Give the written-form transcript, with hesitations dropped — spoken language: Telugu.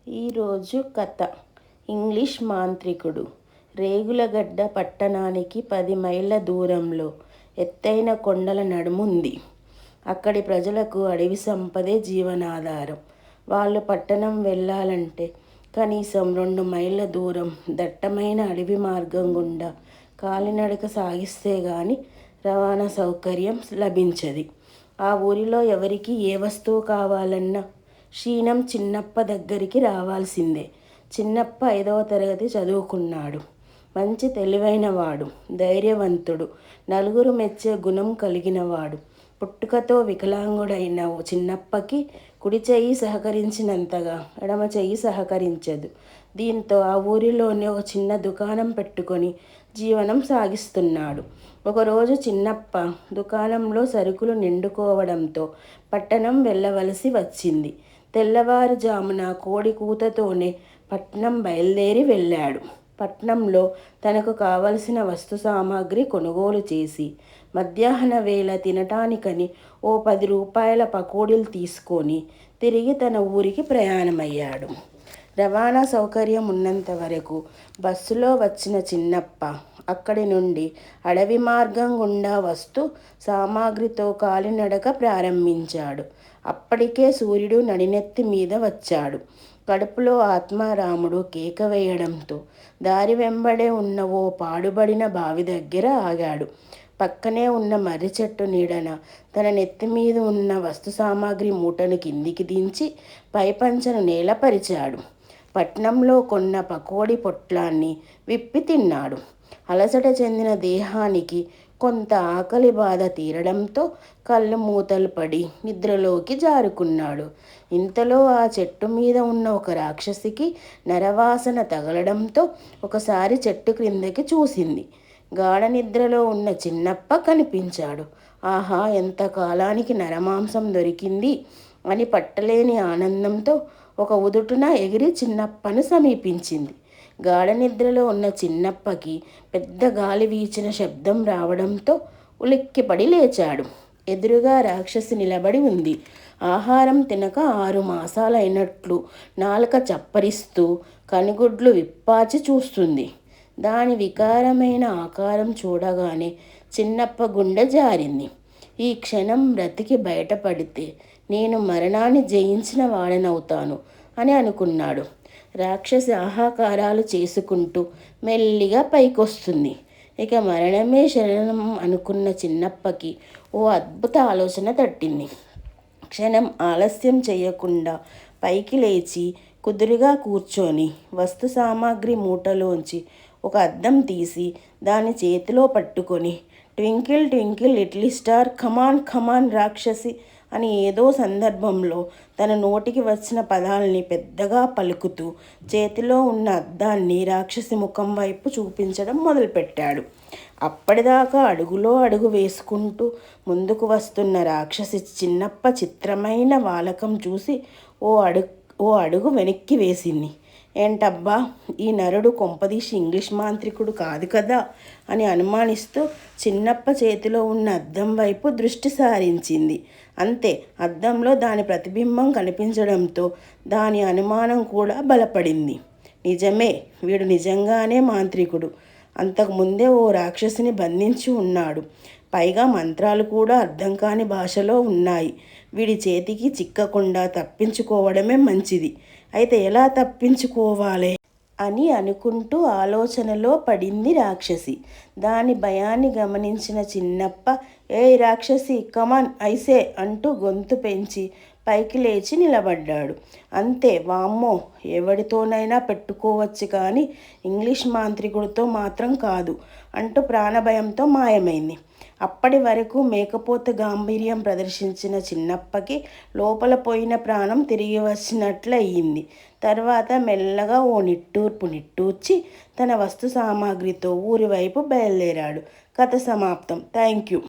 ఈరోజు కథ. ఇంగ్లీష్ మాంత్రికుడు. రేగులగడ్డ పట్టణానికి 10 మైళ్ళ దూరంలో ఎత్తైన కొండల నడుముంది. అక్కడి ప్రజలకు అడవి సంపదే జీవనాధారం. వాళ్ళు పట్టణం వెళ్ళాలంటే కనీసం 2 మైళ్ళ దూరం దట్టమైన అడవి మార్గం గుండా కాలినడక సాగిస్తే గాని రవాణా సౌకర్యం లభించది. ఆ ఊరిలో ఎవరికి ఏ వస్తువు కావాలన్నా క్షీణం చిన్నప్ప దగ్గరికి రావాల్సిందే. చిన్నప్ప 5వ తరగతి చదువుకున్నాడు. మంచి తెలివైనవాడు, ధైర్యవంతుడు, నలుగురు మెచ్చే గుణం కలిగినవాడు. పుట్టుకతో వికలాంగుడైన చిన్నప్పకి కుడి చెయ్యి సహకరించినంతగా ఎడమ చెయ్యి సహకరించదు. దీంతో ఆ ఊరిలోనే ఒక చిన్న దుకాణం పెట్టుకొని జీవనం సాగిస్తున్నాడు. ఒకరోజు చిన్నప్ప దుకాణంలో సరుకులు నిండుకోవడంతో పట్టణం వెళ్ళవలసి వచ్చింది. తెల్లవారుజామున కోడి కూతతోనే పట్నం బయలుదేరి వెళ్ళాడు. పట్నంలో తనకు కావలసిన వస్తు సామాగ్రి కొనుగోలు చేసి మధ్యాహ్న వేళ తినటానికని ఓ 10 రూపాయల పకోడీలు తీసుకొని తిరిగి తన ఊరికి ప్రయాణమయ్యాడు. రవాణా సౌకర్యం ఉన్నంత వరకు బస్సులో వచ్చిన చిన్నప్ప అక్కడి నుండి అడవి మార్గం గుండా వస్తూ సామాగ్రితో కాలినడక ప్రారంభించాడు. అప్పటికే సూర్యుడు నడినెత్తి మీద వచ్చాడు. కడుపులో ఆత్మారాముడు కేక వేయడంతో దారి వెంబడే ఉన్న ఓ పాడుబడిన బావి దగ్గర ఆగాడు. పక్కనే ఉన్న మర్రి చెట్టు నీడన తన నెత్తి మీద ఉన్న వస్తు సామాగ్రి మూటను కిందికి దించి పైపంచను నేలపరిచాడు. పట్నంలో కొన్న పకోడీ పొట్లాన్ని విప్పి తిన్నాడు. అలసట చెందిన దేహానికి కొంత ఆకలి బాధ తీరడంతో కళ్ళు మూతలు పడి నిద్రలోకి జారుకున్నాడు. ఇంతలో ఆ చెట్టు మీద ఉన్న ఒక రాక్షసికి నరవాసన తగలడంతో ఒకసారి చెట్టు క్రిందకి చూసింది. గాఢ నిద్రలో ఉన్న చిన్నప్ప కనిపించాడు. ఆహా, ఎంత కాలానికి నరమాంసం దొరికింది అని పట్టలేని ఆనందంతో ఒక ఉదుటున ఎగిరి చిన్నప్పను సమీపించింది. గాఢ నిద్రలో ఉన్న చిన్నప్పకి పెద్ద గాలి వీచిన శబ్దం రావడంతో ఉలిక్కిపడి లేచాడు. ఎదురుగా రాక్షసి నిలబడి ఉంది. ఆహారం తినక 6 మాసాలైనట్లు నాలుక చప్పరిస్తూ కనుగుడ్లు విప్పాచి చూస్తుంది. దాని వికారమైన ఆకారం చూడగానే చిన్నప్ప గుండె జారింది. ఈ క్షణం బ్రతికి బయటపడితే నేను మరణాన్ని జయించిన వాడనవుతాను అని అనుకున్నాడు. రాక్షసి ఆహాకారాలు చేసుకుంటూ మెల్లిగా పైకొస్తుంది. ఇక మరణమే శరణం అనుకున్న చిన్నప్పకి ఓ అద్భుత ఆలోచన తట్టింది. క్షణం ఆలస్యం చేయకుండా పైకి లేచి కుదురుగా కూర్చొని వస్తు సామాగ్రి మూటలోంచి ఒక అద్దం తీసి దాని చేతిలో పట్టుకొని ట్వింకిల్ ట్వింకిల్ లిటిల్ స్టార్, కమాన్ కమాన్ రాక్షసి అని ఏదో సందర్భంలో తన నోటికి వచ్చిన పదాల్ని పెద్దగా పలుకుతూ చేతిలో ఉన్న అద్దాన్ని రాక్షసి ముఖం వైపు చూపించడం మొదలుపెట్టాడు. అప్పటిదాకా అడుగులో అడుగు వేసుకుంటూ ముందుకు వస్తున్న రాక్షసి చిన్నప్ప చిత్రమైన వాలకం చూసి ఓ అడుగు వెనక్కి వేసింది. ఏంటబ్బా, ఈ నరుడు కొంపదీసి ఇంగ్లీష్ మాంత్రికుడు కాదు కదా అని అనుమానిస్తూ చిన్నప్ప చేతిలో ఉన్న అద్దం వైపు దృష్టి సారించింది. అంతే, అద్దంలో దాని ప్రతిబింబం కనిపించడంతో దాని అనుమానం కూడా బలపడింది. నిజమే, వీడు నిజంగానే మాంత్రికుడు. అంతకుముందే ఓ రాక్షసిని బంధించి ఉన్నాడు. పైగా మంత్రాలు కూడా అర్థం కాని భాషలో ఉన్నాయి. వీడి చేతికి చిక్కకుండా తప్పించుకోవడమే మంచిది. అయితే ఎలా తప్పించుకోవాలే అని అనుకుంటూ ఆలోచనలో పడింది రాక్షసి. దాని భయాన్ని గమనించిన చిన్నప్ప, ఏయ్ రాక్షసి, కమాన్ ఐసే అంటూ గొంతు పెంచి పైకి లేచి నిలబడ్డాడు. అంతే, వామ్మో, ఎవడితోనైనా పెట్టుకోవచ్చు కానీ ఇంగ్లీష్ మాంత్రికుడితో మాత్రం కాదు అంటూ ప్రాణభయంతో మాయమైంది. అప్పటి వరకు మేకపోత గాంభీర్యం ప్రదర్శించిన చిన్నప్పకి లోపల పోయిన ప్రాణం తిరిగి వచ్చినట్లయింది. తర్వాత మెల్లగా ఓ నిట్టూర్పు నిట్టూర్చి తన వస్తు సామాగ్రితో ఊరి వైపు బయలుదేరాడు. కథ సమాప్తం. Thank you.